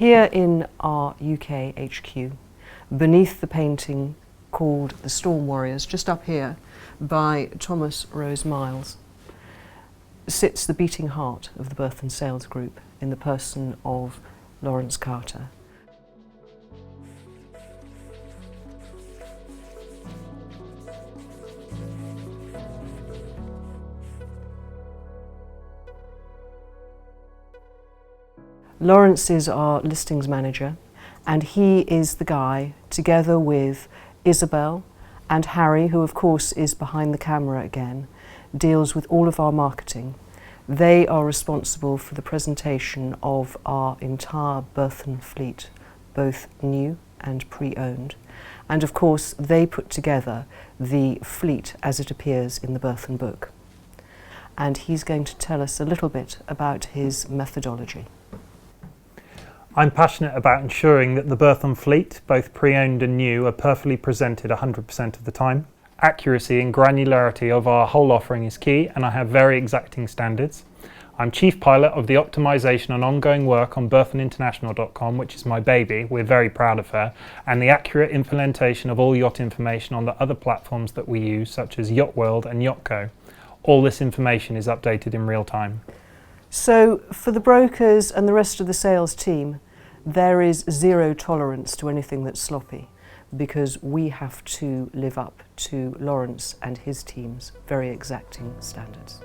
Here in our UK HQ, beneath the painting called The Storm Warriors, just up here by Thomas Rose Miles, sits the beating heart of the Berthon Sales Group in the person of Lawrence Carter. Lawrence is our listings manager, and he is the guy, together with Isabel and Harry, who of course is behind the camera again, deals with all of our marketing. They are responsible for the presentation of our entire Berthon fleet, both new and pre-owned. And of course, they put together the fleet as it appears in the Berthon book. And he's going to tell us a little bit about his methodology. I'm passionate about ensuring that the Berthon fleet, both pre-owned and new, are perfectly presented 100% of the time. Accuracy and granularity of our whole offering is key, and I have very exacting standards. I'm chief pilot of the optimization and ongoing work on BerthonInternational.com, which is my baby. We're very proud of her, and the accurate implementation of all yacht information on the other platforms that we use, such as Yacht World and Yachtco. All this information is updated in real time. So for the brokers and the rest of the sales team, there is zero tolerance to anything that's sloppy, because we have to live up to Lawrence and his team's very exacting standards.